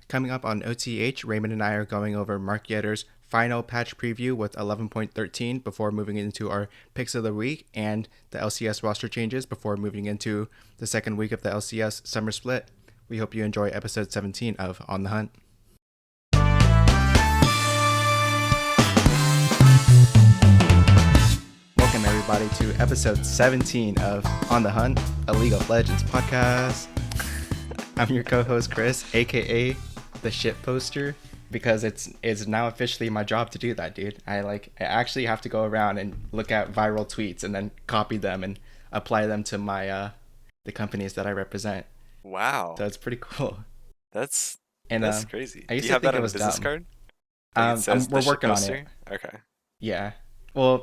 Coming up on OTH, Raymond and I are going over Mark Yetter's final patch preview with 11.13 before moving into our picks of the week and the LCS roster changes before moving into the second week of the LCS summer split. We hope you enjoy episode 17 of On the Hunt. Welcome everybody to episode 17 of On the Hunt, a League of Legends podcast. I'm your co-host Chris, aka the shit poster, because it's now officially my job to do that, dude. I actually have to go around and look at viral tweets and then copy them and apply them to my the companies that I represent. Wow. So it's pretty cool. That's And crazy. I used Do you to have think that it on a was business dumb. card? Like it says We're the working on shitposter? it. Okay. Yeah. Well,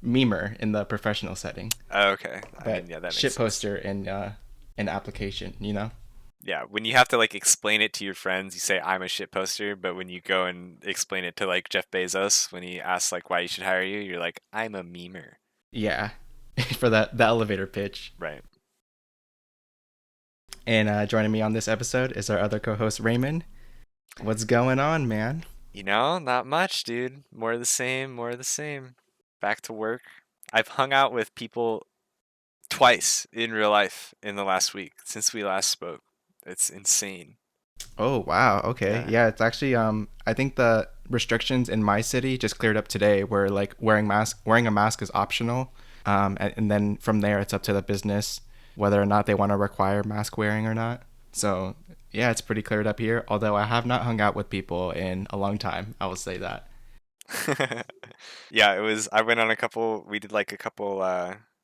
memer in the professional setting, Oh, okay. but Yeah, that makes shit sense. poster in application, you know? Yeah, when you have to like explain it to your friends, you say I'm a shit poster, but when you go and explain it to like Jeff Bezos, when he asks like why you should hire you, you're like, I'm a memer. Yeah. For the elevator pitch. Right. And joining me on this episode is our other co-host Raymond. What's going on, man? Not much, dude. More of the same, more of the same. Back to work. I've hung out with people twice in real life in the last week since we last spoke. It's insane. Oh wow, okay. Yeah. Yeah, it's actually I think the restrictions in my city just cleared up today where like wearing a mask is optional. And then from there it's up to the business whether or not they want to require mask wearing or not. So yeah, it's pretty cleared up here, although I have not hung out with people in a long time, I will say that. Yeah, I went on we did like a couple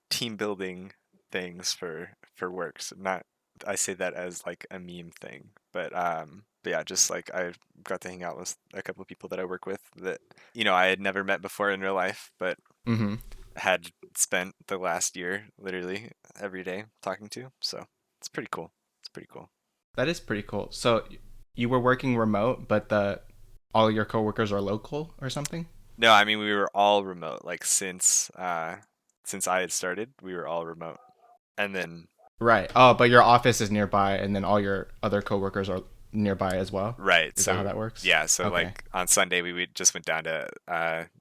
team building things for work. So not I say that as like a meme thing, but yeah, just like I got to hang out with a couple of people that I work with that I had never met before in real life, but Mm-hmm. had spent the last year literally every day talking to. So it's pretty cool. It's pretty cool. That is pretty cool. So you were working remote, but all your coworkers are local or something? No, I mean we were all remote. Like since I had started, we were all remote. And then Right. Oh, but your office is nearby, and then all your other coworkers are nearby as well. right, Is that how so that works? yeah, so Okay. like on Sunday just went down to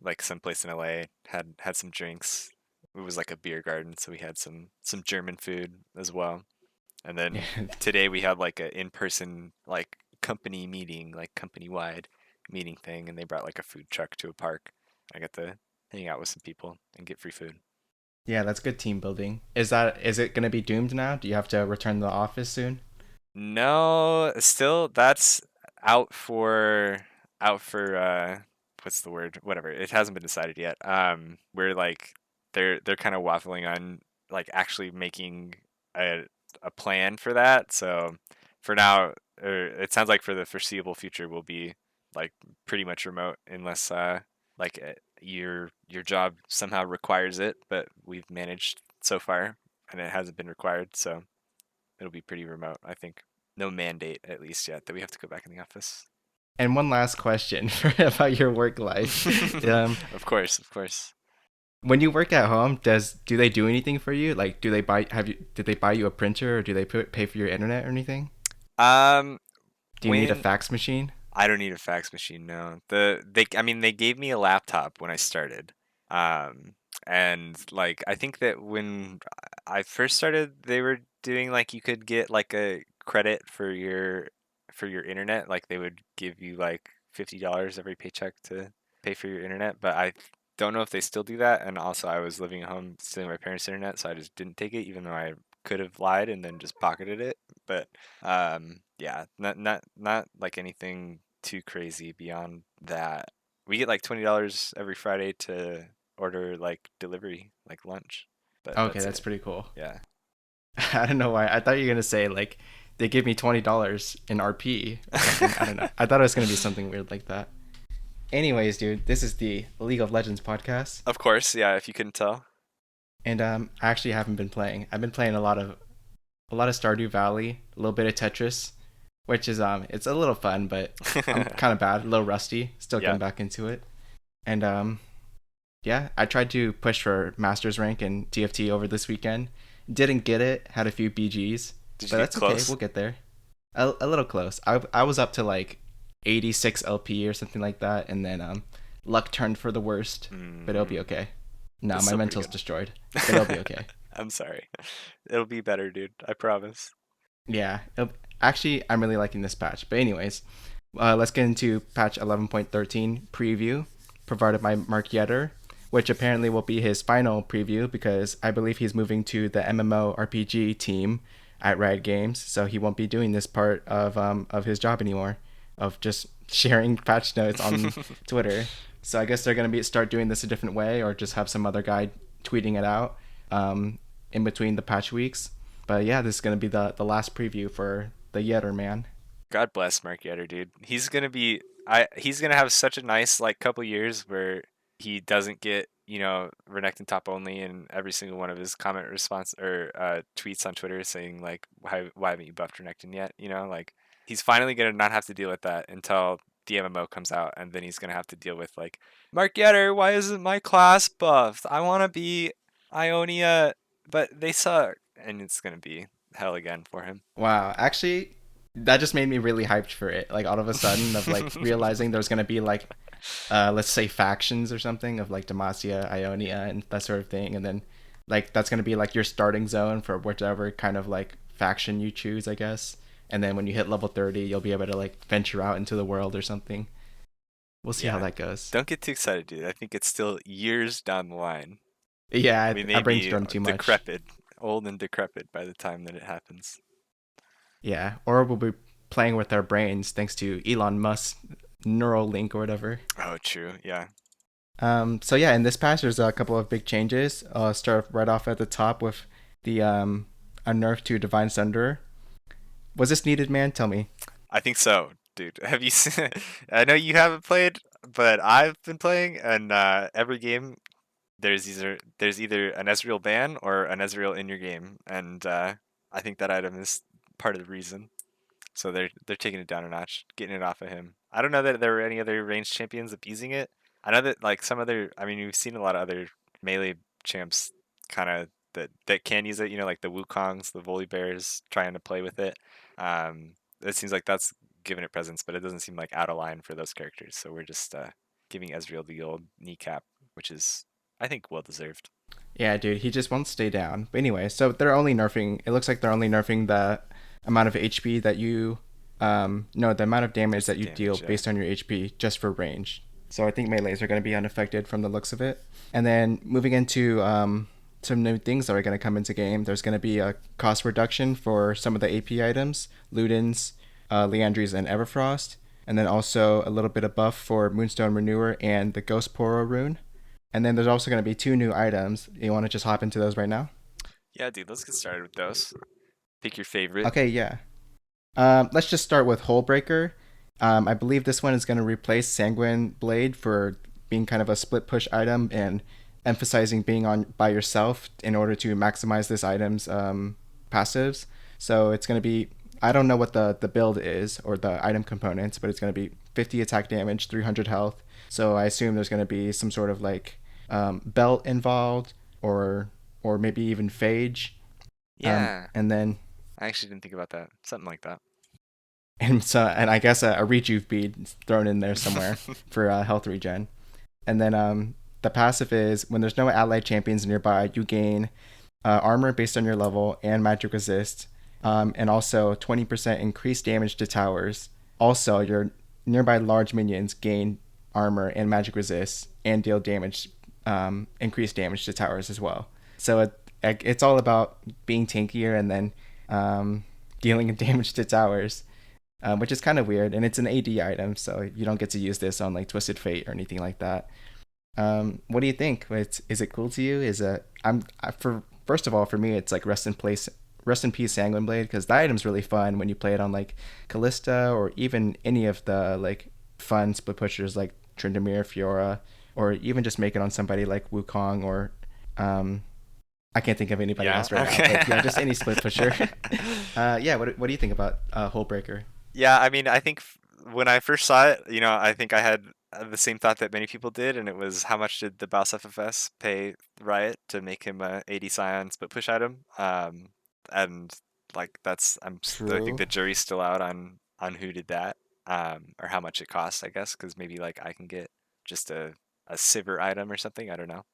like some place in LA, had some drinks. It was like a beer garden, so we had some German food as well. And Yeah. then today we had like a in-person like company meeting, like company-wide meeting thing, and they brought like a food truck to a park. I got to hang out with some people and get free food. Yeah, that's good team building. Is it gonna be doomed now? Do you have to return to the office soon? No, still that's out for what's the word? Whatever. It hasn't been decided yet. We're like they're kind of waffling on like actually making a plan for that. So for now, it sounds like for the foreseeable future we'll be like pretty much remote unless like your job somehow requires it, but we've managed so far and it hasn't been required, so it'll be pretty remote, I think. No mandate, at least yet, that we have to go back in the office. And one last question about your work life. Of course, of course. When you work at home, do they do anything for you? Like, did they buy you a printer or do they pay for your internet or anything? Um, Do you need a when fax machine? I don't need a fax machine, no. I mean, they gave me a laptop when I started. Um, and like, I think that when I first started, they were doing like you could get like a credit for your internet. Like they would give you like $50 every paycheck to pay for your internet. But I don't know if they still do that. And also, I was living at home stealing my parents' internet, so I just didn't take it, even though I could have lied and then just pocketed it. But yeah, not like anything too crazy beyond that. We get like $20 every Friday to order like delivery, like lunch. But Okay, that's that's it. pretty cool. Yeah. I don't know why. I thought you were gonna say like they give me $20 in RP or something. I don't know. I thought it was gonna be something weird like that. Anyways, dude, this is the League of Legends podcast, Of course, yeah, if you couldn't tell. and I actually haven't been playing. I've been playing a lot of Stardew Valley, a little bit of Tetris, which is it's a little fun, but I'm kind of bad, a little rusty. Still Yeah. getting back into it, and yeah, I tried to push for Masters rank in TFT over this weekend. Didn't get it. Had a few BGs, Did but you get that's okay. close? We'll get there. a little close. I was up to like 86 LP or something like that, and then luck turned for the worst, but it'll be Mm, okay. No, that's my still pretty mental's good. destroyed, but it'll be okay. I'm sorry. It'll be better, dude. I promise. Yeah, actually, I'm really liking this patch. But anyways, let's get into patch 11.13 preview provided by Mark Yetter, which apparently will be his final preview because I believe he's moving to the MMORPG team at Riot Games, so he won't be doing this part of his job anymore, of just sharing patch notes on Twitter. So I guess they're gonna be start doing this a different way, or just have some other guy tweeting it out um, in between the patch weeks. But yeah, this is gonna be the last preview for the Yetter man. God bless Mark Yetter, dude. He's gonna have such a nice like couple years where he doesn't get, Renekton top only in every single one of his comment response or tweets on Twitter saying like why haven't you buffed Renekton yet? Like he's finally gonna not have to deal with that until the MMO comes out, and then he's gonna have to deal with like Mark Yetter, why isn't my class buffed? I wanna be Ionia, but they suck. And it's gonna be hell again for him. Wow, actually, that just made me really hyped for it. Like all of a sudden, of like realizing there's gonna be like, let's say factions or something of like Demacia, Ionia, and that sort of thing, and then like that's gonna be like your starting zone for whichever kind of like faction you choose, I guess. And then when you hit level 30, you'll be able to like venture out into the world or something. We'll see how Yeah. that goes. Don't get too excited, dude. I think it's still years down the line. Yeah, We I may be brainstormed too much. decrepit, old and decrepit by the time that it happens. Yeah, or we'll be playing with our brains thanks to Elon Musk's neural link or whatever. Oh, true. Yeah. So yeah, in this patch, there's a couple of big changes. I'll start right off at the top with the a nerf to Divine Sunderer. Was this needed, man? Tell me. I think so, dude. Have you seen? I know you haven't played, but I've been playing, and every game there's either an Ezreal ban or an Ezreal in your game, and I think that item is part of the reason. So they're taking it down a notch, getting it off of him. I don't know that there were any other ranged champions abusing it. I know that like some other, I mean, we've seen a lot of other melee champs kind of that can use it. Like the Wukongs, the Volibears trying to play with it. It seems like that's giving it presence, but it doesn't seem like out of line for those characters. So we're just giving Ezreal the old kneecap, which is I think well deserved. Yeah, dude, he just won't stay down. But anyway, so they're only nerfing. It looks like they're only nerfing the amount of HP that you, no, the amount of damage Just that the you deal damage, yeah. based on your HP just for range. So I think melees are going to be unaffected from the looks of it. And then moving into some new things that are going to come into game. There's going to be a cost reduction for some of the AP items, Ludens, Leandries, and Everfrost. And then also a little bit of buff for Moonstone Renewer and the Ghost Poro rune. And then there's also going to be two new items. You want to just hop into those right now? Yeah, dude, let's get started with those. Pick your favorite. Okay, yeah. Let's just start with Hullbreaker. I believe this one is going to replace Sanguine Blade for being kind of a split push item and emphasizing being on by yourself in order to maximize this item's passives. So it's going to be, I don't know what the build is or the item components, but it's going to be 50 attack damage, 300 health. So I assume there's going to be some sort of like belt involved or maybe even phage. Yeah, And then I actually didn't think about that. Something like that. and I guess a rejuve bead thrown in there somewhere for health regen. And then the passive is when there's no allied champions nearby, you gain armor based on your level and magic resist, and also 20% increased damage to towers. Also, your nearby large minions gain armor and magic resist and deal damage, increased damage to towers as well. So it's all about being tankier and then dealing damage to towers, which is kind of weird. And it's an AD item, so you don't get to use this on like Twisted Fate or anything like that. What do you think? Is it cool to you? Is it? For first of all, for me, it's like rest in peace, Sanguine Blade, because that item's really fun when you play it on like Callista or even any of the like fun split pushers like Tryndamere, Fiora, or even just make it on somebody like Wukong or I can't think of anybody Yeah. else right now, Okay. but yeah, just any split pusher. Yeah, what do you think about Hullbreaker? Yeah, I mean, I think when I first saw it, I think I had the same thought that many people did, and it was how much did the Baus FFS pay Riot to make him a 80 Scion split push item? And Like I think True. the jury's still out on who did that, or how much it costs, I guess, because maybe like I can get just a Sivir item or something. I don't know.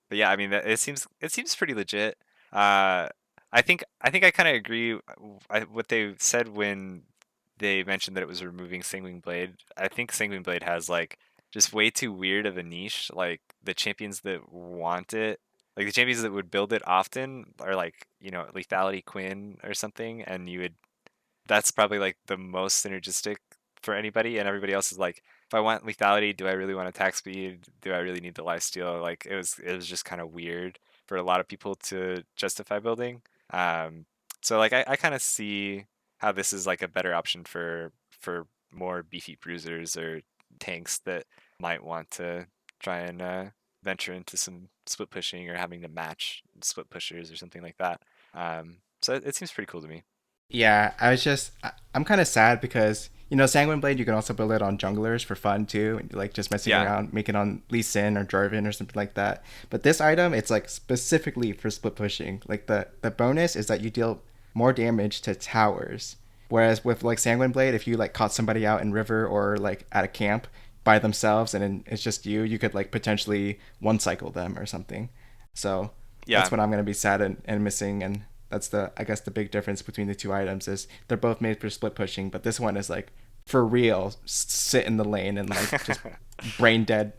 But yeah, I mean, it seems pretty legit. Uh, I think I kind of agree what they said when they mentioned that it was removing Sanguine Blade. I think Sanguine Blade has like just way too weird of a niche. Like the champions that want it, like the champions that would build it often are like, Lethality Quinn or something, and that's probably like the most synergistic for anybody, and everybody else is like, if I want lethality, do I really want attack speed? Do I really need the lifesteal? Like it was just kind of weird for a lot of people to justify building. Um, so like I kind of see how this is like a better option for more beefy bruisers or tanks that might want to try and venture into some split pushing or having to match split pushers or something like that. So it seems pretty cool to me. Yeah, I'm kind of sad because Sanguine Blade you can also build it on junglers for fun too, and, like just messing Yeah. around, make it on Lee Sin or Jarvan or something like that. But this item, it's like specifically for split pushing. Like the bonus is that you deal more damage to towers, whereas with like Sanguine Blade, if you like caught somebody out in river or like at a camp by themselves and then it's just you could like potentially one cycle them or something. So Yeah. that's what I'm gonna be sad and missing, and that's the I guess the big difference between the two items is they're both made for split pushing, but this one is like for real sit in the lane and like just brain dead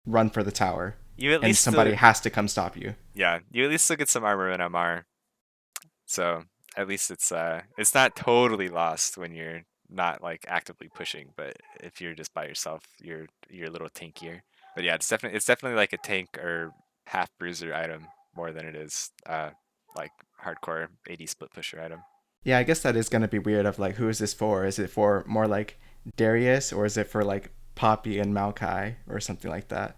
run for the tower, You at and least somebody still, has to come stop you. yeah, you at least still get some armor and MR. So at least it's not totally lost when you're not like actively pushing, but if you're just by yourself, you're a little tankier. But yeah, it's definitely like a tank or half bruiser item more than it is like hardcore AD split pusher item. Yeah, I guess that is gonna be weird. Of like, who is this for? Is it for more like Darius, or is it for like Poppy and Maokai or something like that?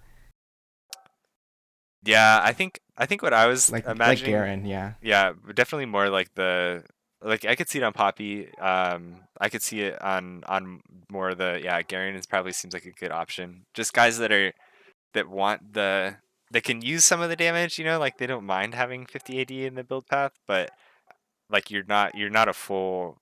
Yeah, I think what I was Like imagining, Garen, yeah. yeah, definitely more like like I could see it on Poppy. I could see it on more of the, yeah, Garen is probably seems like a good option. Just guys that want that can use some of the damage, like they don't mind having 50 AD in the build path, but like you're not a full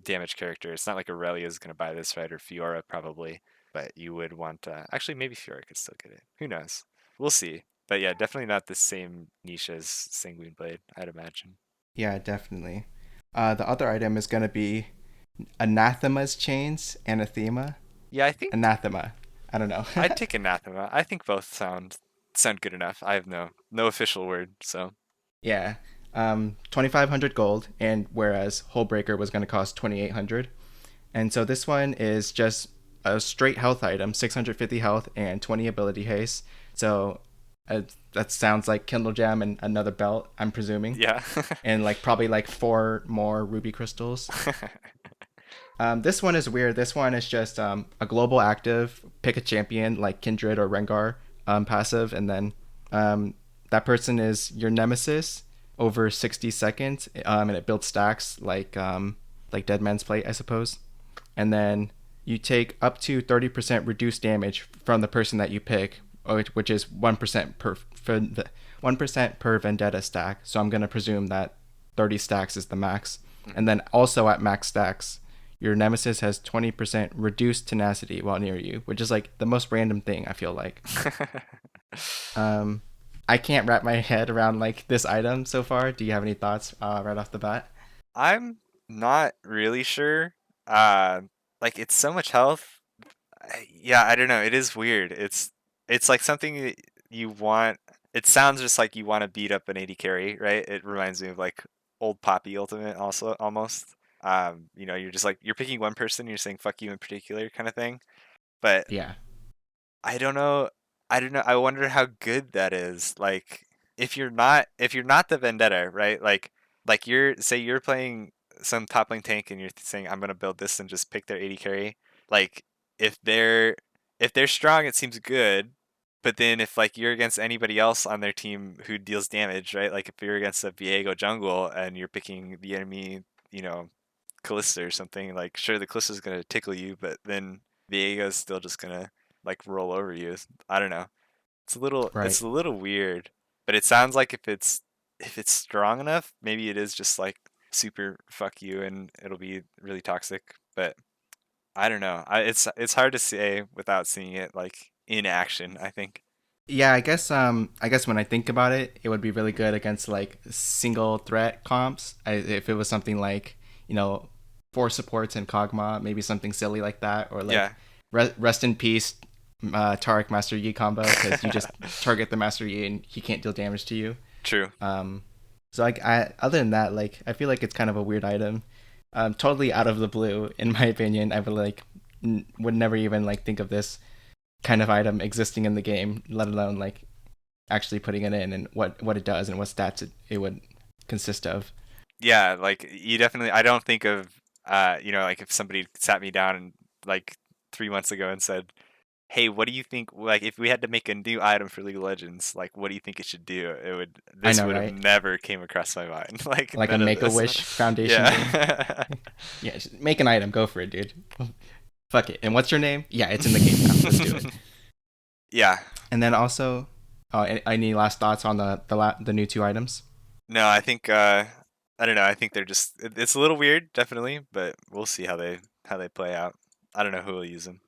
damage character. It's not like Aurelia is gonna buy this, right? Or Fiora probably, but you would want actually maybe Fiora could still get it. Who knows? We'll see. But yeah, definitely not the same niche as Sanguine Blade, I'd imagine. Yeah, definitely. The other item is gonna be Anathema's chains and a Thema. Yeah, I think Anathema. I don't know. I'd take Anathema. I think both sound good enough. I have no official word, so Yeah. 2,500 gold, and whereas Hullbreaker was going to cost 2,800. And so this one is just a straight health item, 650 health and 20 ability haste. So that sounds like Kindle Gem and another belt, I'm presuming. yeah. And like probably like four more ruby crystals. This one is weird. This one is just a global active, pick a champion like Kindred or Rengar passive, and then that person is your nemesis over 60 seconds, and it builds stacks like Dead Man's Plate, I suppose. And then you take up to 30% reduced damage from the person that you pick, which is 1% for the 1% per vendetta stack. So I'm gonna presume that 30 stacks is the max. And then also at max stacks, your nemesis has 20% reduced tenacity while near you, which is like the most random thing I feel like. Um, I can't wrap my head around like this item so far. Do you have any thoughts right off the bat? I'm not really sure. Uh, like it's so much health. Yeah, I don't know. It is weird. It's like something that you want. It sounds just like you want to beat up an AD carry, right? It reminds me of like old Poppy Ultimate, also almost. You're just like you're picking one person, you're saying fuck you in particular, kind of thing. But Yeah. I don't know. I don't know. I wonder how good that is. Like if you're not the vendetta, right? Like you're playing some top lane tank and you're saying I'm gonna build this and just pick their AD carry. Like if they're if they're strong, it seems good. But then if like you're against anybody else on their team who deals damage, right? Like if you're against a Viego jungle and you're picking the enemy, you know, Callista or something, like sure the Callista's gonna tickle you, but then Viego's still just gonna like roll over you. I don't know. It's a little Right. it's a little weird, but it sounds like if it's if it's strong enough, maybe it is just like super fuck you and it'll be really toxic. But I don't know. It's hard to say without seeing it like in action, I think. Yeah, I guess when I think about it, it would be really good against like single threat comps. If it was something like, you know, four supports and Kog'Maw, maybe something silly like that, or like Yeah, rest in peace, Taric Master Yi combo, because you just target the Master Yi and he can't deal damage to you. true. Um, so like I other than that, like I feel like it's kind of a weird item, totally out of the blue in my opinion. I would like would never even like think of this kind of item existing in the game, let alone like actually putting it in and what it does and what stats it would consist of. Yeah, like you definitely I don't think of like if somebody sat me down and like 3 months ago and said, "Hey, what do you think like if we had to make a new item for League of Legends, like what do you think it should do?" I This know, would have right? never came across my mind. Like Like a none of Make a this. Wish Foundation thing. Yeah. Yeah, just make an item, go for it, dude. Fuck it. And what's your name? Yeah, it's in the game now. Let's do it. Yeah. And then also, any last thoughts on the new two items? No, I think I don't know. I think they're just it's a little weird, definitely, but we'll see how they play out. I don't know who will use them.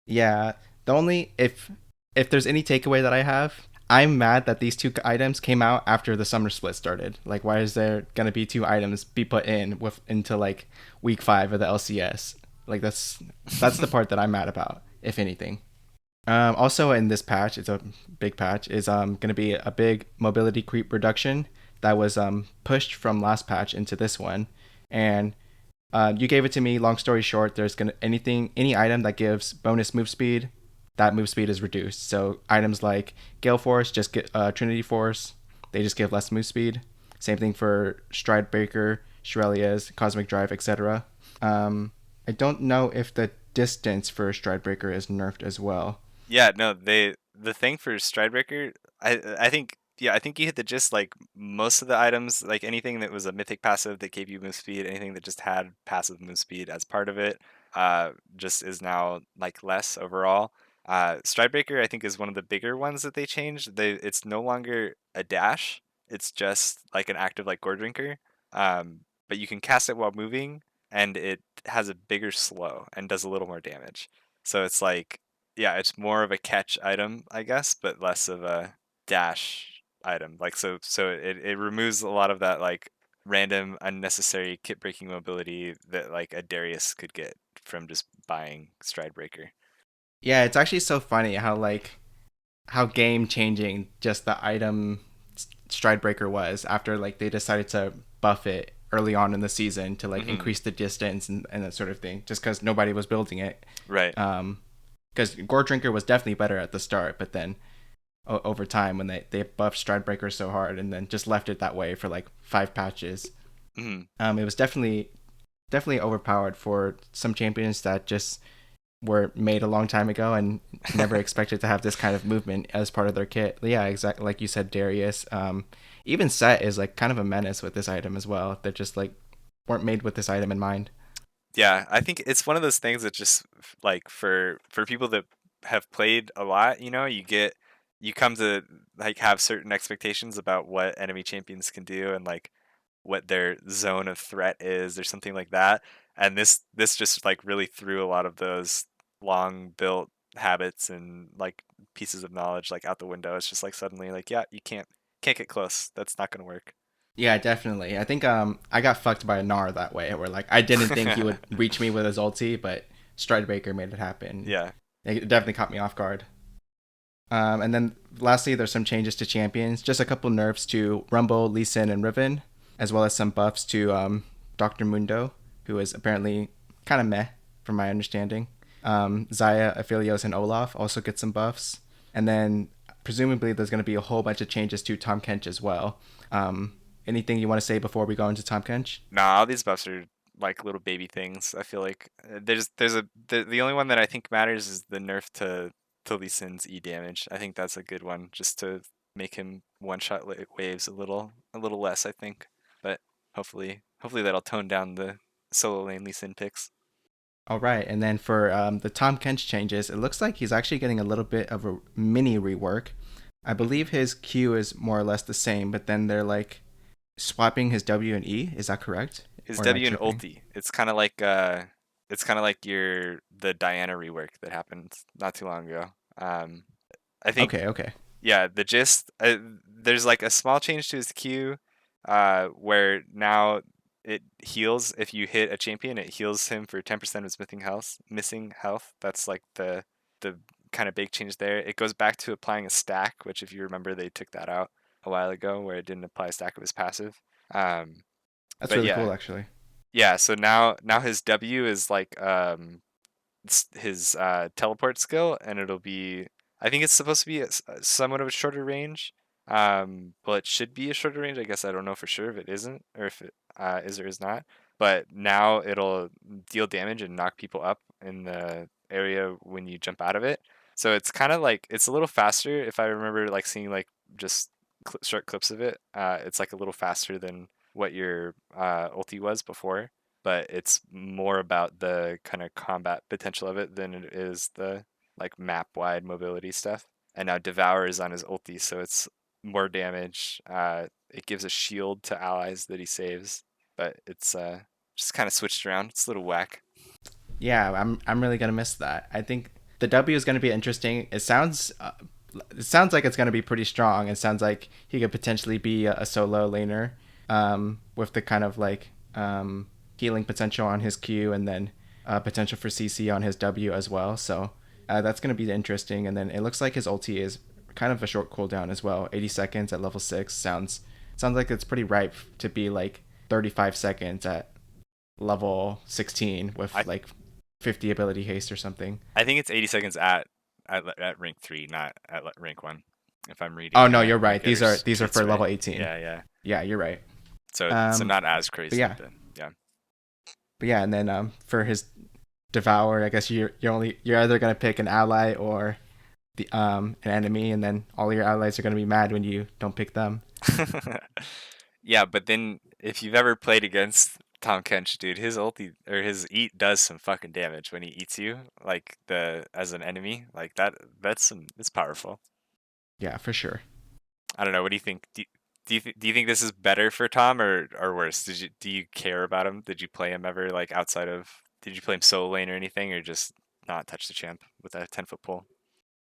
Yeah, the only if there's any takeaway that I have, I'm mad that these two items came out after the summer split started. Like, why is there gonna be two items be put in with into like week 5 of the LCS? Like, that's the part that I'm mad about, if anything. Also, in this patch, it's a big patch, is going to be a big mobility creep reduction that was pushed from last patch into this one, and you gave it to me. Long story short, there's gonna any item that gives bonus move speed, that move speed is reduced. So items like Gale Force just get Trinity Force, they just give less move speed. Same thing for Stride Breaker, Shurelia's, Cosmic Drive, etc. I don't know if the distance for Stride Breaker is nerfed as well. Yeah, no, the thing for Stridebreaker, I think yeah, I think you hit the gist. Like most of the items, like anything that was a mythic passive that gave you move speed, anything that just had passive move speed as part of it, just is now like less overall. Stridebreaker, I think, is one of the bigger ones that they changed. It's no longer a dash; it's just like an active like Gore Drinker. But you can cast it while moving, and it has a bigger slow and does a little more damage. So it's like yeah, it's more of a catch item, I guess, but less of a dash item. Like so it removes a lot of that like random unnecessary kit breaking mobility that like a Darius could get from just buying Stride Breaker. Yeah, it's actually so funny how game changing just the item Stride Breaker was after like they decided to buff it early on in the season to like Hmm. increase the distance and that sort of thing, just because nobody was building it. Right. Because Gore Drinker was definitely better at the start, but then over time when they buffed Stride Breaker so hard and then just left it that way for like 5 patches, Hmm. it was definitely overpowered for some champions that just were made a long time ago and never expected to have this kind of movement as part of their kit. Yeah, exactly like you said, Darius. Even Set is like kind of a menace with this item as well. They're just like weren't made with this item in mind. Yeah, I think it's one of those things that just like for people that have played a lot, you come to like have certain expectations about what enemy champions can do and like what their zone of threat is or something like that. And this just like really threw a lot of those long built habits and like pieces of knowledge like out the window. It's just like suddenly like yeah, you can't get close. That's not going to work. Yeah, definitely. I think I got fucked by a Gnar that way, where like I didn't think he would reach me with his ulti, but Stridebaker made it happen. Yeah. It definitely caught me off guard. And then lastly, there's some changes to champions. Just a couple nerfs to Rumble, Lee Sin, and Riven, as well as some buffs to Dr. Mundo, who is apparently kind of meh, from my understanding. Zaya, Aphelios, and Olaf also get some buffs. And then presumably there's going to be a whole bunch of changes to Tom Kench as well. Anything you want to say before we go into Tom Kench? Nah, all these buffs are like little baby things. I feel like the only one that I think matters is the nerf to Lee Sin's E damage. I think that's a good one just to make him one shot waves a little less. I think, but hopefully that'll tone down the solo lane Lee Sin picks. All right, and then for the Tom Kench changes, it looks like he's actually getting a little bit of a mini rework. I believe his Q is more or less the same, but then they're like swapping his W and E. Is that correct? His Or am I W and tripping? ulti. It's kind of like your the Diana rework that happened not too long ago. I think Okay, okay. yeah, the gist there's like a small change to his Q where now it heals if you hit a champion, it heals him for 10% of his missing health. That's like the kind of big change there. It goes back to applying a stack, which if you remember they took that out a while ago where it didn't apply a stack, it was passive. Um, That's but really yeah, cool, actually. yeah, so now his W is like his teleport skill, and it'll be I think it's supposed to be somewhat of a shorter range. Well, it should be a shorter range. I guess I don't know for sure if it isn't or if it is or is not. But now it'll deal damage and knock people up in the area when you jump out of it. So it's kind of like it's a little faster. If I remember, like seeing like just short clips of it, it's like a little faster than what your ulti was before, but it's more about the kind of combat potential of it than it is the like map wide mobility stuff. And now Devour is on his ulti, so it's more damage. It gives a shield to allies that he saves, but it's just kind of switched around. It's a little whack. Yeah, I'm really gonna miss that. I think the W is gonna be interesting. It sounds like it's gonna be pretty strong. It sounds like he could potentially be a solo laner, with the kind of like healing potential on his Q, and then potential for CC on his W as well. So that's gonna be interesting. And then it looks like his ulti is kind of a short cooldown as well. 80 seconds at level 6 sounds like it's pretty ripe to be like 35 seconds at level 16 with I like 50 ability haste or something. I think it's 80 seconds at rank 3, not at rank 1. If I'm Oh reading no, you're rank right. editors These are tweets for right. level 18. Yeah, yeah. Yeah, you're right. So Um not as but crazy, yeah. but yeah. But yeah, and then for his devour, I guess you're either going to pick an ally or the an enemy, and then all your allies are going to be mad when you don't pick them. Yeah, but then if you've ever played against Tom Kench, dude, his ulti or his eat does some fucking damage when he eats you, like the as an enemy, like it's powerful. Yeah, for sure. I don't know. What do you think? Do you think this is better for Tom or worse? Do you care about him? Did you play him ever like outside of? Did you play him solo lane or anything, or just not touch the champ with a 10-foot pole?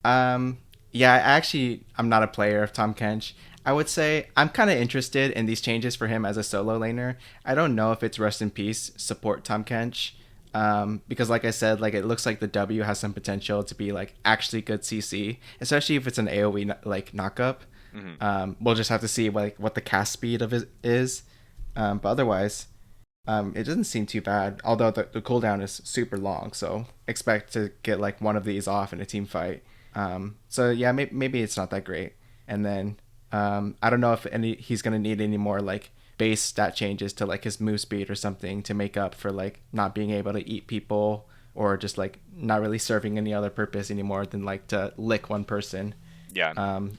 Um, yeah, I'm not a player of Tom Kench. I would say I'm kind of interested in these changes for him as a solo laner. I don't know if it's rest in peace support Tom Kench, because like I said, like it looks like the W has some potential to be like actually good CC, especially if it's an AOE like knockup. Hmm. We'll just have to see what the cast speed of it is. But otherwise, it doesn't seem too bad. Although the cooldown is super long, so expect to get like one of these off in a team fight. So yeah, maybe it's not that great. And then I don't know if he's gonna need any more like base stat changes to like his move speed or something to make up for like not being able to eat people, or just like not really serving any other purpose anymore than like to lick one person, Yeah. um,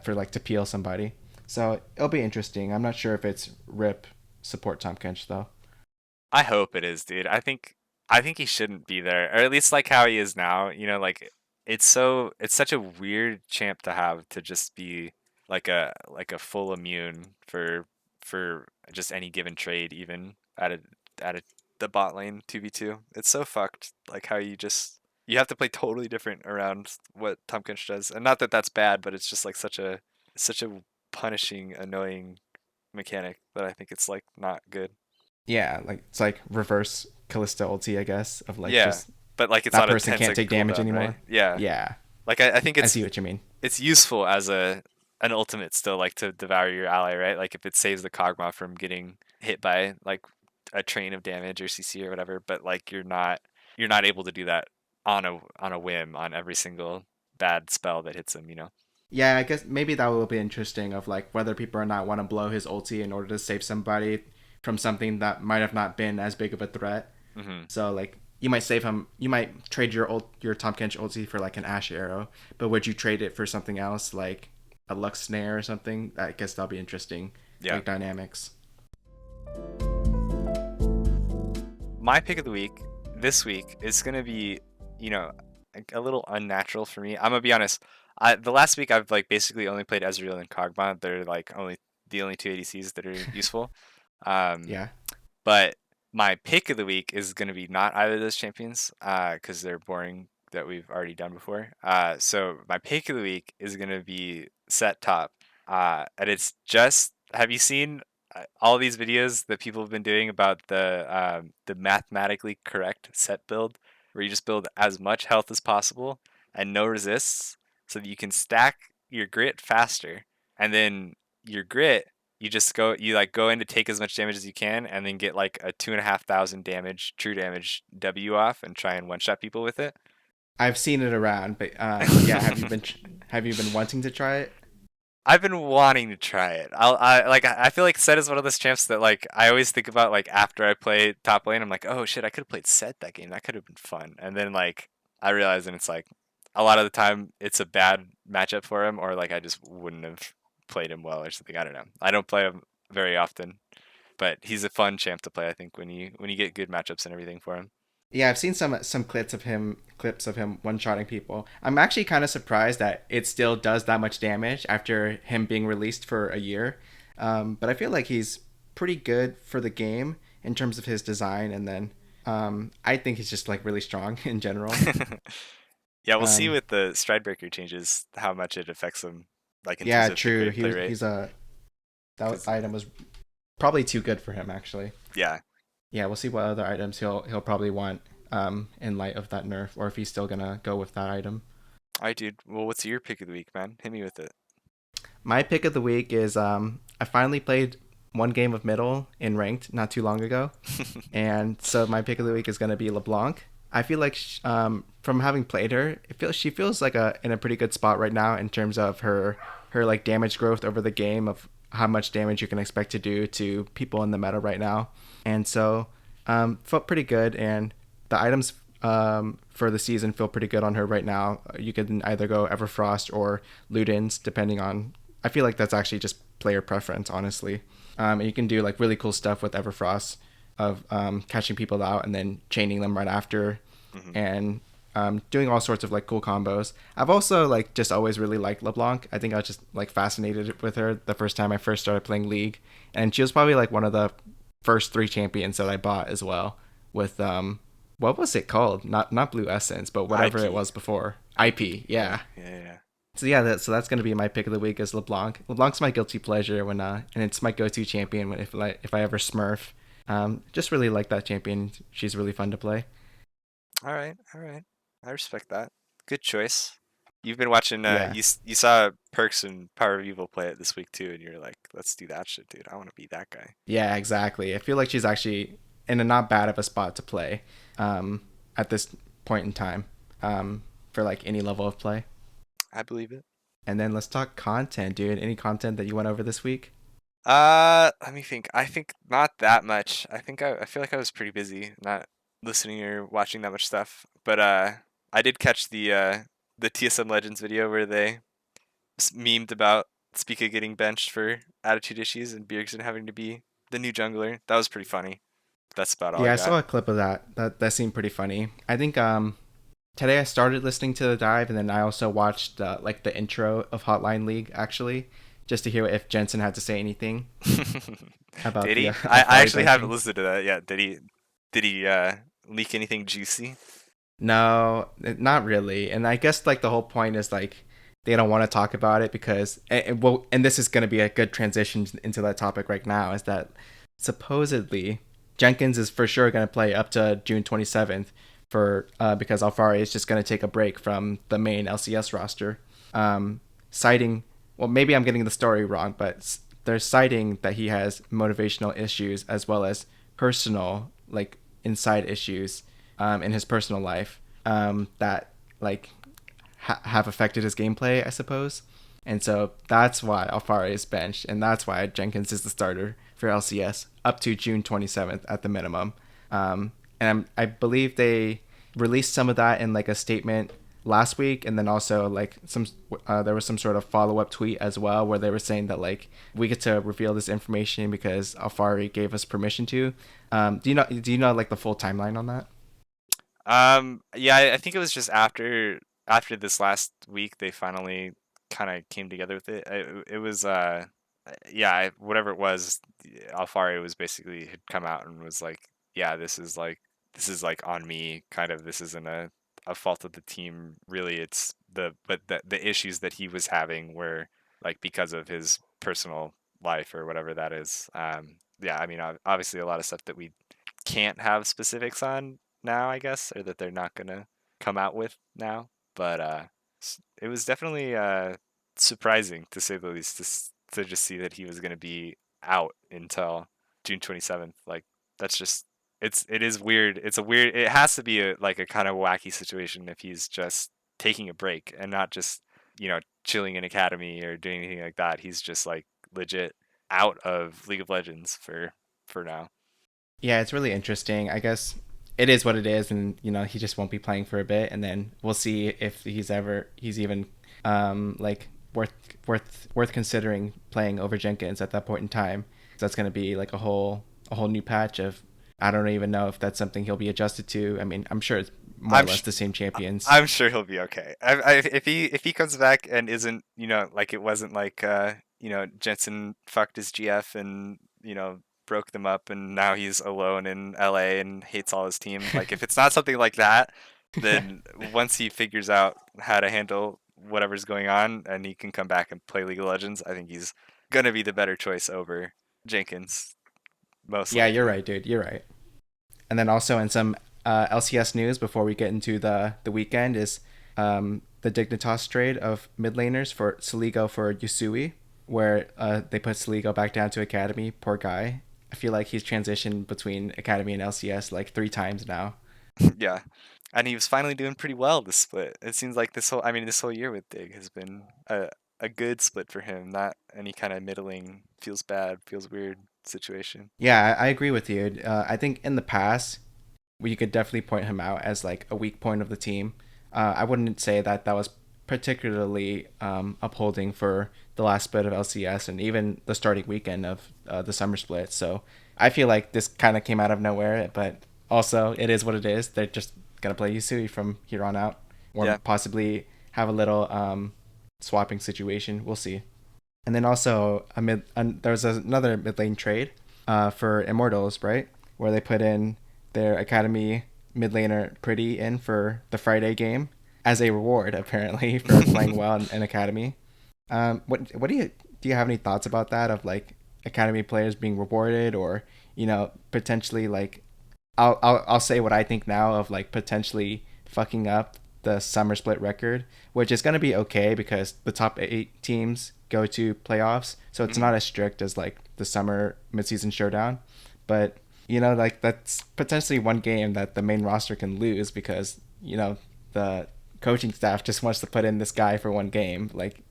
for like to peel somebody. So it'll be interesting. I'm not sure if it's rip support Tom Kench though. I hope it is, dude. I think he shouldn't be there, or at least like how he is now. Like it's such a weird champ to have to just be like a full immune for just any given trade, even at the bot lane 2v2. It's so fucked. Like how you have to play totally different around what Tom Kench does, and not that that's bad, but it's just like such a punishing, annoying mechanic that I think it's like not good. Yeah, like it's like reverse Callista ulti, I guess, of like Yeah, just but like it's that on a person 10 can't second take damage cooldown, right? anymore. Yeah. Yeah, Like I think I it's see what you mean. it's useful as an ultimate still, like to devour your ally, right? Like if it saves the Kog'Maw from getting hit by like a train of damage or CC or whatever, but like you're not able to do that on a whim on every single bad spell that hits him. Yeah, I guess maybe that will be interesting of like whether people or not want to blow his ulti in order to save somebody from something that might have not been as big of a threat. Hmm. So like you might save him. You might trade your Tom Kench ulti for like an Ash arrow, but would you trade it for something else like a Lux snare or something? I guess that'll be interesting, Yeah. like dynamics. My pick of the week this week is gonna be, you know, a little unnatural for me. I'm gonna be honest. The last week I've like basically only played Ezreal and Kog'Maw. They're like only the only two ADCs that are useful. Um, Yeah. but my pick of the week is going to be not either of those champions because they're boring that we've already done before. So my pick of the week is going to be set top. And it's just, have you seen all these videos that people have been doing about the mathematically correct set build, where you just build as much health as possible and no resists, so that you can stack your grit faster, and then your grit you like go in to take as much damage as you can, and then get like a 2,500 damage true damage W off and try and one shot people with it. I've seen it around, but yeah, have you been wanting to try it? I've been wanting to try it. I feel like Set is one of those champs that like I always think about like after I play top lane. I'm like, oh shit, I could have played Set that game. That could have been fun. And then like I realize, and it's like a lot of the time it's a bad matchup for him, or like I just wouldn't have played him well or something. I don't know. I don't play him very often, but he's a fun champ to play. I think when you get good matchups and everything for him. Yeah, I've seen some clips of him one-shotting people. I'm actually kind of surprised that it still does that much damage after him being released for a year. But I feel like he's pretty good for the game in terms of his design, and then I think he's just like really strong in general. Yeah, we'll see Um, with the Stridebreaker changes how much it affects him, like in terms yeah, of the true. grid play rate. He's a that Because item was probably too good for him actually. yeah, Yeah, we'll see what other items he'll probably want in light of that nerf, or if he's still gonna go with that item. all right, dude. Well, what's your pick of the week, man? Hit me with it. My pick of the week is I finally played one game of middle in ranked not too long ago, and so my pick of the week is gonna be LeBlanc. I feel like from having played her, she feels like in a pretty good spot right now in terms of her like damage growth over the game of how much damage you can expect to do to people in the meta right now, and so felt pretty good. And the items for the season feel pretty good on her right now. You can either go Everfrost or Ludens, depending on. I feel like that's actually just player preference, honestly. And you can do like really cool stuff with Everfrost of catching people out and then chaining them right after, Hmm. and doing all sorts of like cool combos. I've also like just always really liked LeBlanc. I think I was just like fascinated with her the first time I first started playing League, and she was probably like one of the first three champions that I bought as well. With what was it called? Not Blue Essence, but whatever it IP. was before. IP, Yeah, yeah. yeah, yeah. So yeah, so that's gonna be my pick of the week is LeBlanc. LeBlanc's my guilty pleasure when and it's my go-to champion when if I ever Smurf. Just really like that champion. She's really fun to play. All right, all right. I respect that. Good choice. You've been watching. Yeah, You saw Perks and Power of Evil play it this week too, and you're like, let's do that shit, dude. I want to be that guy. yeah, exactly. I feel like she's actually in a not bad of a spot to play at this point in time for like any level of play. I believe it. And then let's talk content, dude. Any content that you went over this week? Let me think. I think not that much. I feel like I was pretty busy, not listening or watching that much stuff. But I did catch the TSM Legends video where they memed about Spica getting benched for attitude issues and Bjergsen having to be the new jungler. That was pretty funny. That's about all I Yeah, I got. saw a clip of that. That seemed pretty funny. I think today I started listening to the dive, and then I also watched like the intro of Hotline League actually, just to hear if Jensen had to say anything about Did the he? I Alfari actually haven't benching. listened to that yet. Did he leak anything juicy? No, not really. And I guess like the whole point is like they don't want to talk about it because well, and this is going to be a good transition into that topic right now is that supposedly Jenkins is for sure going to play up to June 27th for because Alfari is just going to take a break from the main LCS roster, citing well maybe I'm getting the story wrong, but they're citing that he has motivational issues as well as personal like inside issues in his personal life that like have affected his gameplay, I suppose. And so that's why Alfari is benched, and that's why Jenkins is the starter for LCS up to June 27th at the minimum. And I believe they released some of that in like a statement last week, and then also like there was some sort of follow-up tweet as well where they were saying that like we get to reveal this information because Alfari gave us permission to. Do you know like the full timeline on that? Yeah, I think it was just after this last week they finally kind of came together with it. It was yeah, whatever it was, Alfari was basically had come out and was like, yeah, this is like on me, kind of. This isn't a fault of the team, really. It's the issues that he was having were like because of his personal life or whatever that is. Yeah, I mean, obviously a lot of stuff that we can't have specifics on now, I guess, or that they're not gonna come out with now. But it was definitely surprising to say the least to just see that he was gonna be out until June 27th. Like that's just it is weird. It's a weird. It has to be a like a kind of wacky situation if he's just taking a break and not just chilling in academy or doing anything like that. He's just like legit out of League of Legends for now. Yeah, it's really interesting. I guess it is what it is, and he just won't be playing for a bit, and then we'll see if he's even like worth considering playing over Jenkins at that point in time. So that's going to be like a whole new patch of, I don't even know if that's something he'll be adjusted to. I mean, I'm sure it's more or I'm less sh- the same champions. I'm sure he'll be okay. If he comes back and isn't like it wasn't like Jensen fucked his GF and broke them up and now he's alone in LA and hates all his team. Like if it's not something like that, then once he figures out how to handle whatever's going on and he can come back and play League of Legends, I think he's gonna be the better choice over Jenkins, most Yeah, you're likely. right, dude. You're right. And then also in some LCS news before we get into the weekend is the Dignitas trade of mid laners for Saligo for Yusui, where they put Saligo back down to Academy. Poor guy. I feel like he's transitioned between Academy and LCS like 3 times now. Yeah. And he was finally doing pretty well this split. It seems like this whole year with Dig has been a good split for him, not any kind of middling, feels bad, feels weird situation. Yeah, I agree with you. I think in the past we could definitely point him out as like a weak point of the team. I wouldn't say that that was particularly upholding for the last split of LCS and even the starting weekend of the summer split. So I feel like this kind of came out of nowhere, but also it is what it is. They're just gonna play Yusui from here on out, or Yeah. possibly have a little swapping situation. We'll see. And then also there was another mid lane trade for Immortals, right? Where they put in their academy mid laner Pretty in for the Friday game as a reward, apparently, for playing well in academy. What do you have any thoughts about that of like academy players being rewarded, or potentially like I'll say what I think now of like potentially fucking up the summer split record, which is going to be okay because the top 8 teams go to playoffs, so it's Mhm. not as strict as like the summer midseason showdown. But like that's potentially one game that the main roster can lose because the coaching staff just wants to put in this guy for one game. Like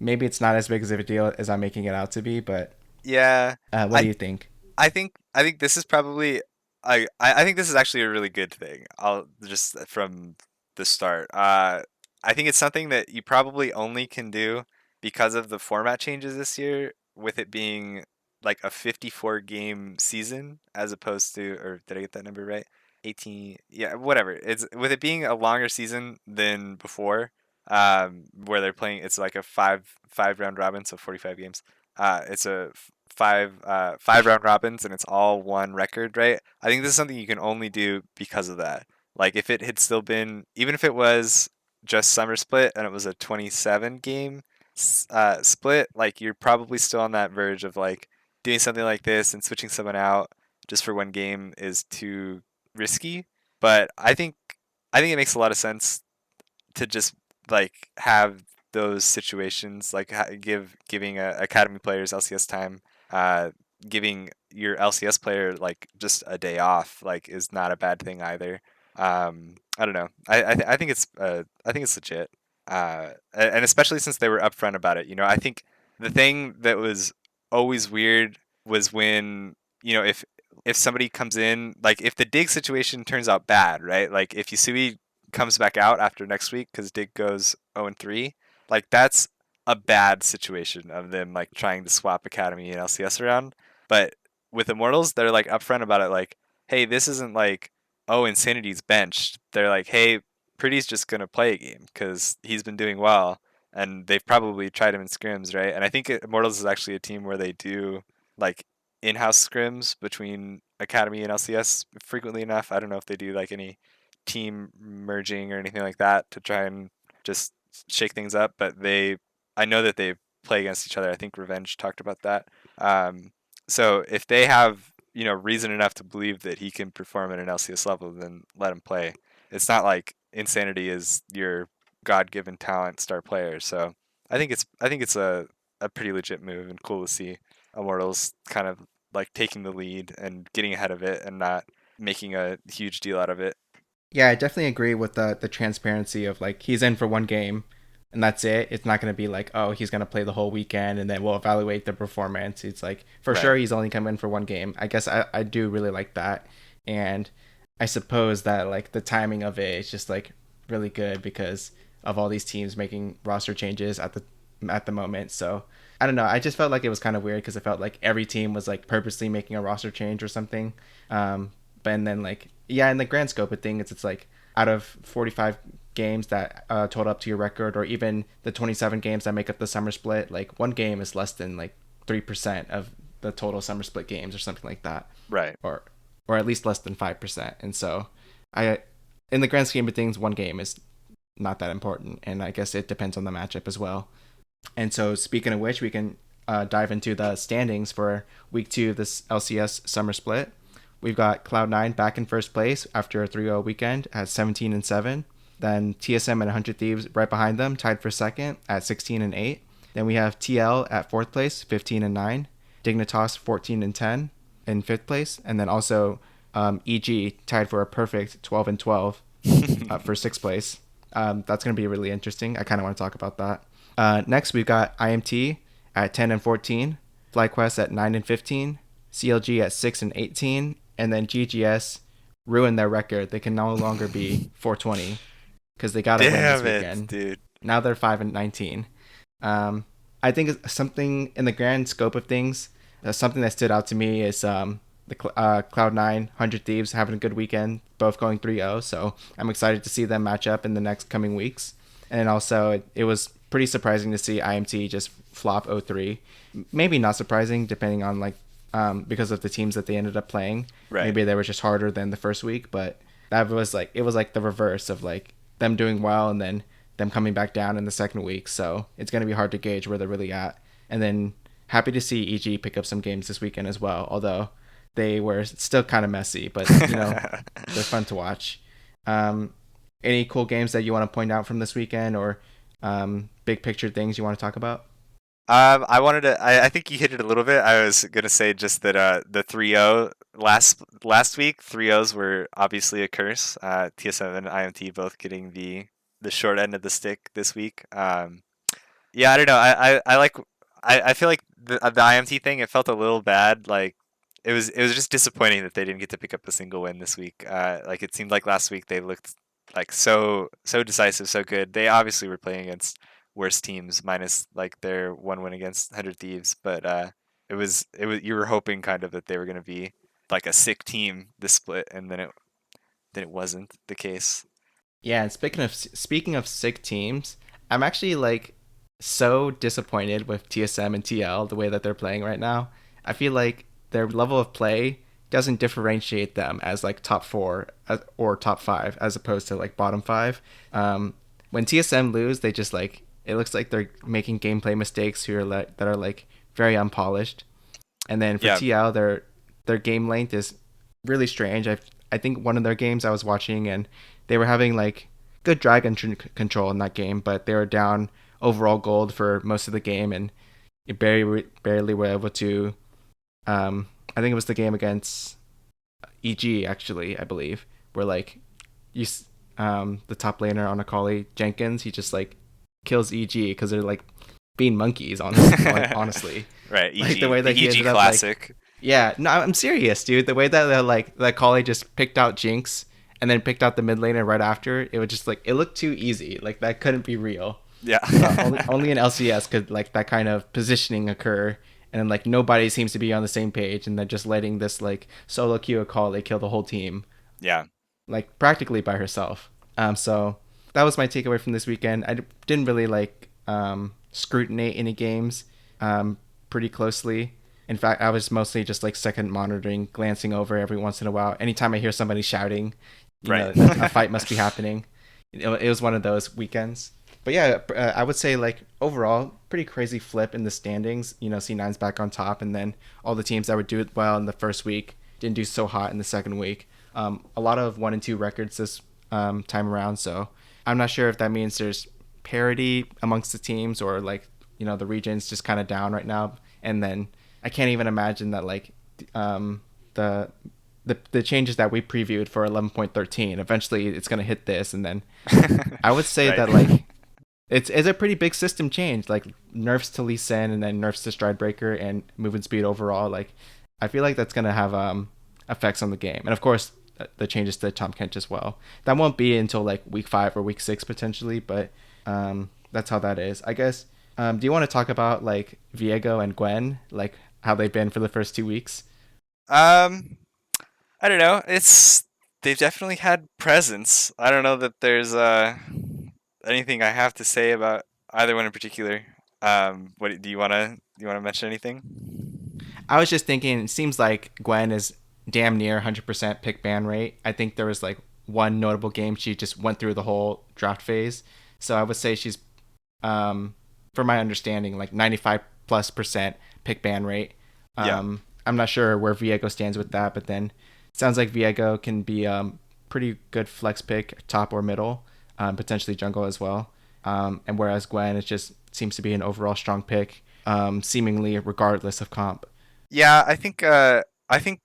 maybe it's not as big as of a deal as I'm making it out to be, but Yeah. what do I you think? I think this is probably I think this is actually a really good thing. I'll just from the start. I think it's something that you probably only can do because of the format changes this year, with it being like a 54 game season as opposed to, or did I get that number right? 18, yeah, whatever. It's with it being a longer season than before, where they're playing. It's like a five round robin, so 45 games. It's a five round robins and it's all one record, right? I think this is something you can only do because of that. Like if it had still been, even if it was just summer split and it was a 27 game split, like you're probably still on that verge of like doing something like this and switching someone out just for one game is too risky. But I think it makes a lot of sense to just like have those situations, like giving academy players LCS time, uh, giving your LCS player like just a day off, like is not a bad thing either. I don't know. I think I think it's legit. And especially since they were upfront about it. I think the thing that was always weird was when if somebody comes in, like if the dig situation turns out bad, right? Like if Yusui comes back out after next week because Dig goes 0-3, like that's a bad situation of them like trying to swap Academy and LCS around. But with Immortals, they're like upfront about it, like, hey, this isn't like, oh, Insanity's benched. They're like, hey, Pretty's just gonna play a game because he's been doing well, and they've probably tried him in scrims, right? And I think Immortals is actually a team where they do like in-house scrims between Academy and LCS frequently enough. I don't know if they do like any team merging or anything like that to try and just shake things up, but I know that they play against each other. I think Revenge talked about that. Um, so if they have, reason enough to believe that he can perform at an LCS level, then let him play. It's not like Insanity is your God-given talent star player. So I think it's a pretty legit move and cool to see Immortals kind of like taking the lead and getting ahead of it and not making a huge deal out of it. Yeah, I definitely agree with the transparency of like he's in for one game and that's it. It's not going to be like, oh, he's going to play the whole weekend and then we'll evaluate the performance. It's like for Right. sure he's only come in for one game. I guess I do really like that. And I suppose that like the timing of it is just like really good because of all these teams making roster changes at the moment. So I don't know. I just felt like it was kind of weird because it felt like every team was like purposely making a roster change or something. But and then like yeah, in the grand scope of things, it's like out of 45 games that total up to your record, or even the 27 games that make up the summer split, like one game is less than like 3% of the total summer split games or something like that, Right. or or at least less than 5%. And so I, in the grand scheme of things, one game is not that important, and I guess it depends on the matchup as well. And so speaking of which, we can dive into the standings for week 2 of this LCS summer split. We've got Cloud9 back in first place after a 3-0 weekend at 17-7. Then TSM and 100 Thieves right behind them, tied for second at 16-8. Then we have TL at fourth place, 15-9. Dignitas 14-10 in fifth place, and then also EG tied for a perfect 12-12 for sixth place. That's going to be really interesting. I kind of want to talk about that. Next, we've got IMT at 10-14, FlyQuest at 9-15, CLG at 6-18, and then GGS ruined their record. They can no longer be 420 because they got to win this Damn it, weekend. dude. Now they're 5-19. I think something in the grand scope of things, something that stood out to me is the Cloud9, 100 Thieves having a good weekend, both going 3-0. So I'm excited to see them match up in the next coming weeks. And also, it was pretty surprising to see IMT just flop 0-3. Maybe not surprising, depending on like because of the teams that they ended up playing. Right. Maybe they were just harder than the first week, but that was like it was like the reverse of like them doing well and then them coming back down in the second week. So it's going to be hard to gauge where they're really at. And then happy to see EG pick up some games this weekend as well, although they were still kind of messy, but they're fun to watch. Any cool games that you want to point out from this weekend, or big picture things you want to talk about? I wanted to. I think you hit it a little bit. I was gonna say just that the 3-0 last week, 3-0s were obviously a curse. TSM and IMT both getting the short end of the stick this week. Yeah, I don't know. I like. I feel like the IMT thing. It felt a little bad. Like it was just disappointing that they didn't get to pick up a single win this week. Like it seemed like last week they looked like so decisive, so good. They obviously were playing against worse teams, minus like their one win against 100 Thieves. But it was you were hoping kind of that they were going to be like a sick team this split, and then it wasn't the case. Yeah, and speaking of sick teams, I'm actually like so disappointed with TSM and TL the way that they're playing right now. I feel like their level of play doesn't differentiate them as like top 4 or top 5 as opposed to like bottom 5. When TSM lose, they just like it looks like they're making gameplay mistakes that are like very unpolished. And then for Yeah, TL, their game length is really strange. I think one of their games I was watching and they were having like good dragon control in that game, but they were down overall gold for most of the game and it barely were able to. I think it was the game against EG actually, I believe, where like you the top laner on Akali Jenkins, he just like kills EG because they're like being monkeys, honestly. right. Like the EG, way the that he EG ended up like classic. yeah, no, I'm serious, dude. The way that like that Kali just picked out Jinx and then picked out the mid laner right after, it was just like it looked too easy. Like that couldn't be real. Yeah. Only in LCS could like that kind of positioning occur, and then like nobody seems to be on the same page, and then just letting this like solo queue a Kali kill the whole team, Yeah. like practically by herself. So that was my takeaway from this weekend. I didn't really like scrutinate any games pretty closely. In fact, I was mostly just like second monitoring, glancing over every once in a while. Anytime I hear somebody shouting, Right. that a fight must be happening. It was one of those weekends. But yeah, I would say like overall, pretty crazy flip in the standings. C9's back on top, and then all the teams that would do it well in the first week didn't do so hot in the second week. A lot of 1 and 2 records this time around. So I'm not sure if that means there's parity amongst the teams or like the region's just kind of down right now. And then I can't even imagine that like um, the the changes that we previewed for 11.13 eventually it's going to hit this, and then I would say Right. that like it's a pretty big system change, like nerfs to Lee Sin and then nerfs to Stridebreaker and movement speed overall. Like I feel like that's going to have effects on the game, and of course the changes to Tom Kent as well. That won't be until like week 5 or week 6 potentially, but that's how that is, I guess. Do you want to talk about like Viego and Gwen, like how they've been for the first 2 weeks? Um, I don't know. They've definitely had presence. I don't know that there's anything I have to say about either one in particular. What do you wanna mention anything? I was just thinking, it seems like Gwen is damn near 100% pick ban rate. I think there was like one notable game she just went through the whole draft phase. So I would say she's, um, for my understanding, like 95 plus percent pick ban rate. Yeah. I'm not sure where Viego stands with that, but then sounds like Viego can be pretty good flex pick, top or middle, potentially jungle as well. And whereas Gwen, it just seems to be an overall strong pick, seemingly regardless of comp. Yeah, I think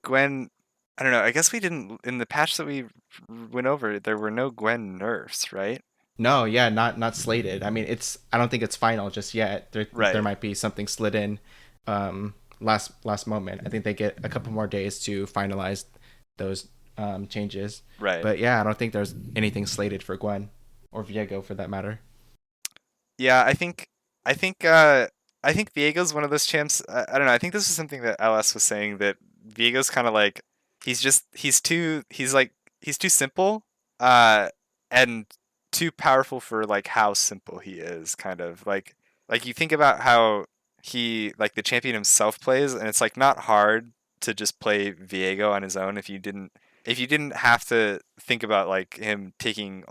Gwen. I don't know. I guess we didn't in the patch that we went over. There were no Gwen nerfs, right? No, yeah, not slated. I mean, I don't think it's final just yet. There Right. might be something slid in last moment. I think they get a couple more days to finalize those changes. Right. But yeah, I don't think there's anything slated for Gwen or Viego for that matter. Yeah, I think I think Viego's one of those champs. I don't know. I think this is something that LS was saying that Viego's kind of like he's too simple uh and too powerful for like how simple he is kind of like you think about how he like the champion himself plays, and it's like not hard to just play Viego on his own if you didn't have to think about like him taking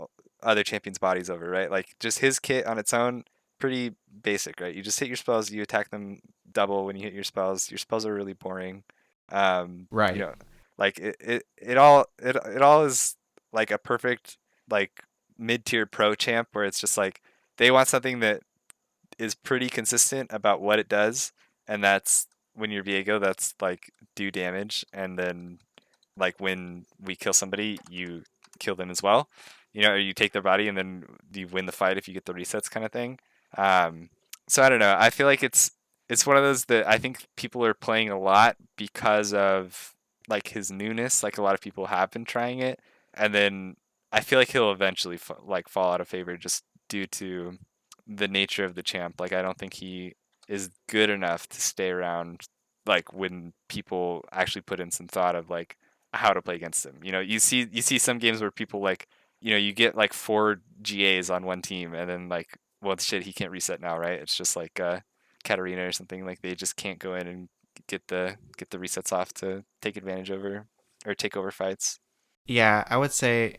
other champions' bodies over, right? Like just his kit on its own, pretty basic, right? You just hit your spells, you attack them double when you hit your spells. Your spells are really boring. You Right. know, like it all is like a perfect like mid-tier pro champ where it's just like they want something that is pretty consistent about what it does, and that's when you're Viego, that's like do damage, and then like when we kill somebody, you kill them as well. Or you take their body and then you win the fight if you get the resets kind of thing. Um, so I don't know. I feel like it's one of those that I think people are playing a lot because of like his newness. Like a lot of people have been trying it, and then I feel like he'll eventually like fall out of favor just due to the nature of the champ. Like I don't think he is good enough to stay around like when people actually put in some thought of like how to play against him. You see some games where people like, you get like 4 GAs on one team and then like, well, shit, he can't reset now, right? It's just like Katarina or something. Like they just can't go in and get the resets off to take advantage over or take over fights. Yeah, I would say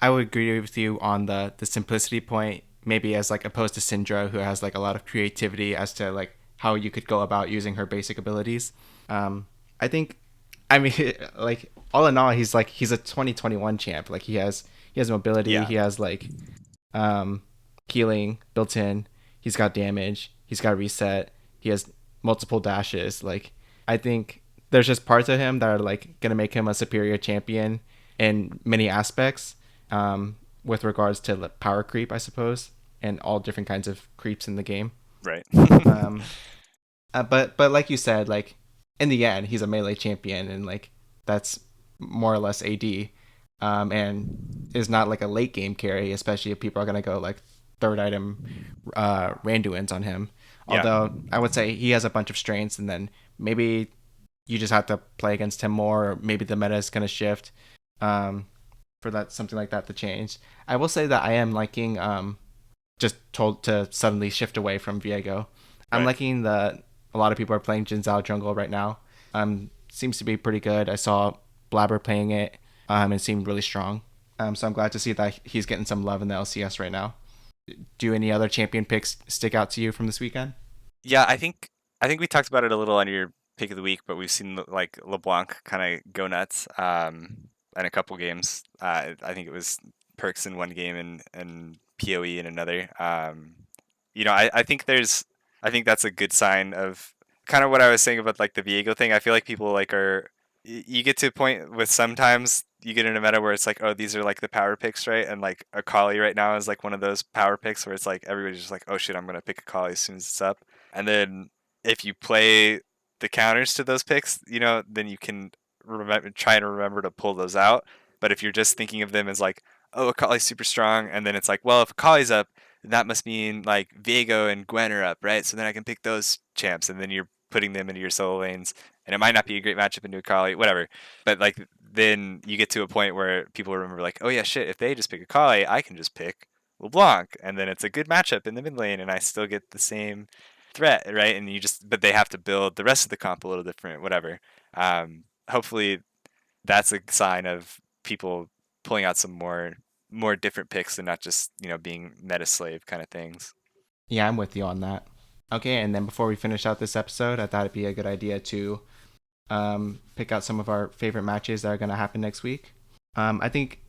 I would agree with you on the simplicity point, maybe as like opposed to Syndra, who has like a lot of creativity as to like how you could go about using her basic abilities. I think, I mean, like all in all, he's a 2021 champ. Like he has mobility, Yeah, he has like um, healing built in, he's got damage, he's got reset, he has multiple dashes. Like I think there's just parts of him that are like gonna make him a superior champion in many aspects, with regards to like, power creep, I suppose, and all different kinds of creeps in the game. right. Um, but like you said, like in the end, he's a melee champion, and like that's more or less AD, and is not like a late game carry, especially if people are gonna go like third item Randuins on him. Yeah, Although I would say he has a bunch of strengths, and then maybe you just have to play against him more, or maybe the meta is gonna shift, um, for that something like that to change. I will say that I am liking just told to suddenly shift away from Viego. I'm Right. liking the a lot of people are playing Jin Zhao jungle right now. Seems to be pretty good. I saw Blabber playing it. It seemed really strong. So I'm glad to see that he's getting some love in the LCS right now. Do any other champion picks stick out to you from this weekend? Yeah, I think we talked about it a little on your pick of the week, but we've seen like LeBlanc kind of go nuts in a couple games. I think it was Perks in one game and PoE in another. I think that's a good sign of kind of what I was saying about like the Viego thing. I feel like people like you get to a point with sometimes you get in a meta where it's like, oh, these are like the power picks, right? And like a Akali right now is like one of those power picks where it's like everybody's just like, oh shit, I'm gonna pick a Akali as soon as it's up. And then if you play the counters to those picks, then you can try and remember to pull those out. But if you're just thinking of them as like, oh, Akali's super strong, and then it's like, well, if Akali's up, then that must mean like Viego and Gwen are up, right? So then I can pick those champs, and then you're putting them into your solo lanes, and it might not be a great matchup into Akali, whatever. But like then you get to a point where people remember like, oh yeah, shit, if they just pick Akali, I can just pick LeBlanc, and then it's a good matchup in the mid lane, and I still get the same threat, right? And but they have to build the rest of the comp a little different, whatever. Hopefully, that's a sign of people pulling out some more different picks and not just being meta slave kind of things. Yeah, I'm with you on that. Okay, and then before we finish out this episode, I thought it'd be a good idea to pick out some of our favorite matches that are going to happen next week. I think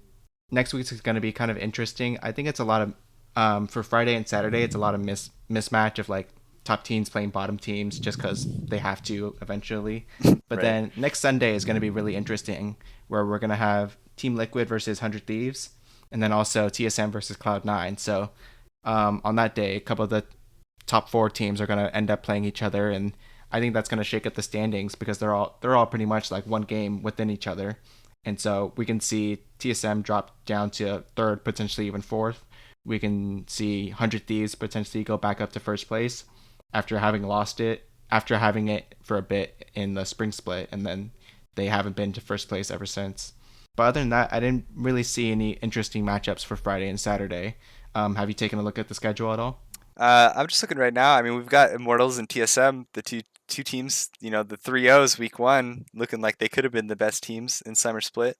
next week's is going to be kind of interesting. I think it's a lot of for Friday and Saturday. It's a lot of mismatch of like top teams playing bottom teams just because they have to eventually. But Right. then next Sunday is going to be really interesting, where we're going to have Team Liquid versus 100 Thieves, and then also TSM versus Cloud9. So on that day, a couple of the top four teams are going to end up playing each other, and I think that's going to shake up the standings because they're all pretty much like one game within each other, and so we can see TSM drop down to third, potentially even fourth. We can see 100 Thieves potentially go back up to first place after having it for a bit in the spring split, and then they haven't been to first place ever since. But other than that, I didn't really see any interesting matchups for Friday and Saturday. Have you taken a look at the schedule at all? I'm just looking right now. I mean, we've got Immortals and TSM, the two teams. The 3-0s week one, looking like they could have been the best teams in summer split,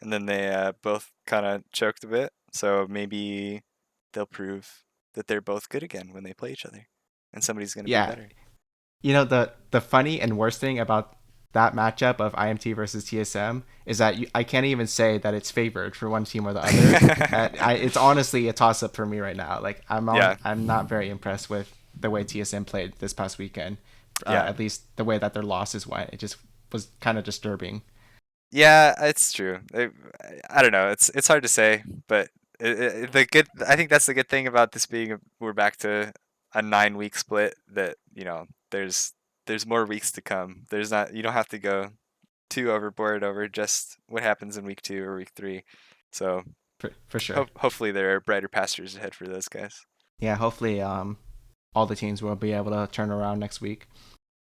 and then they both kind of choked a bit. So maybe they'll prove that they're both good again when they play each other, and somebody's going to be Yeah, better. the funny and worst thing about that matchup of IMT versus TSM is that I can't even say that it's favored for one team or the other. It's honestly a toss up for me right now. Like Yeah, I'm not very impressed with the way TSM played this past weekend. yeah, At least the way that their losses went, it just was kind of disturbing. yeah. It's true. I don't know. It's hard to say, but the good. I think that's the good thing about this being we're back to a 9 week split. That there's more weeks to come. There's not you don't have to go too overboard over just what happens in week 2 or week 3. So For sure. hopefully there are brighter pastures ahead for those guys. Yeah, hopefully all the teams will be able to turn around next week.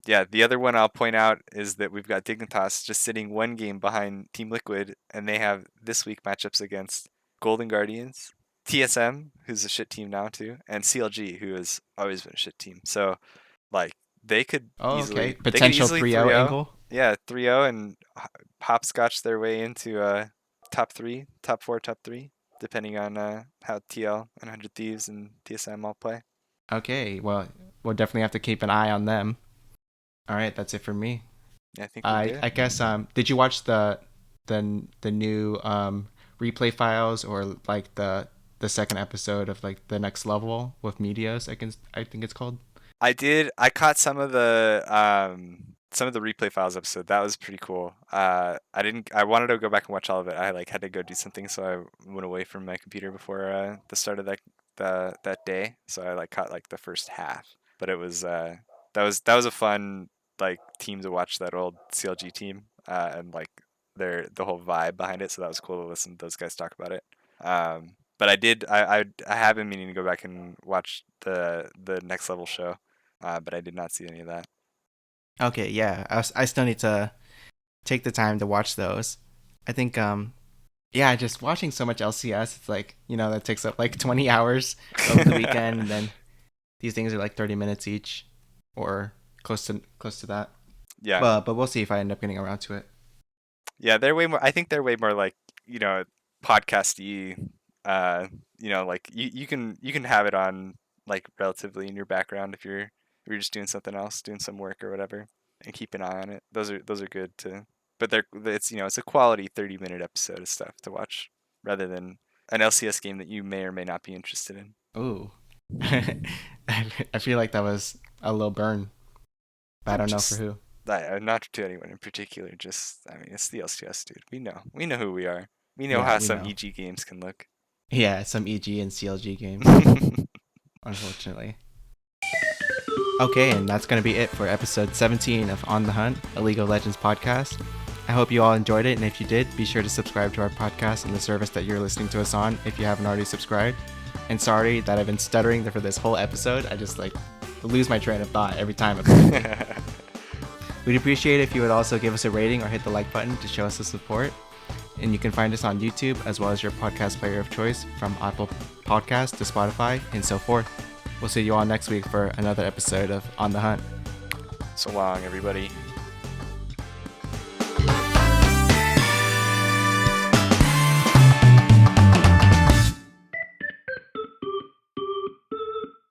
Yeah, the other one I'll point out is that we've got Dignitas just sitting one game behind Team Liquid, and they have this week matchups against Golden Guardians, TSM, who's a shit team now too, and CLG, who has always been a shit team. So like Oh, okay. they could Potential easily 3-0 3-0. angle. Yeah, 3-0 and hopscotch their way into top 3, top 4, top 3, depending on how TL and 100 Thieves and TSM all play. Okay, well, we'll definitely have to keep an eye on them. All right, that's it for me. Yeah, I think we're I good. guess did you watch the new replay files or like the second episode of like the next level with Medios? I think it's called. I did. I caught some of the replay files episode. That was pretty cool. I didn't. I wanted to go back and watch all of it. I like had to go do something, so I went away from my computer before the start of that day. So I like caught like the first half. But it was that was a fun like team to watch, that old CLG team, and like the whole vibe behind it. So that was cool to listen to those guys talk about it. But I did. I have been meaning to go back and watch the next level show, but I did not see any of that. Okay, yeah, I still need to take the time to watch those. I think Yeah, just watching so much LCS, it's like, that takes up like 20 hours over the weekend, and then these things are like 30 minutes each, or close to that. Yeah, But we'll see if I end up getting around to it. yeah, they're way more. I think they're way more like podcasty. Like you can have it on like relatively in your background if you're just doing something else, doing some work or whatever, and keep an eye on it. Those are good to, but it's a quality 30-minute episode of stuff to watch rather than an LCS game that you may or may not be interested in. Ooh. I feel like that was a low burn, but I I'm don't know for just who. not to anyone in particular. Just I mean, it's the LCS, dude. We know who we are. We know Yeah, how we some know. EG games can look. Yeah, some EG and CLG games, unfortunately. Okay, and that's going to be it for episode 17 of On the Hunt, a League of Legends podcast. I hope you all enjoyed it, and if you did, be sure to subscribe to our podcast in the service that you're listening to us on if you haven't already subscribed. And sorry that I've been stuttering for this whole episode. I just lose my train of thought every time. We'd appreciate it if you would also give us a rating or hit the like button to show us the support. And you can find us on YouTube as well as your podcast player of choice, from Apple Podcasts to Spotify and so forth. We'll see you all next week for another episode of On the Hunt. So long, everybody.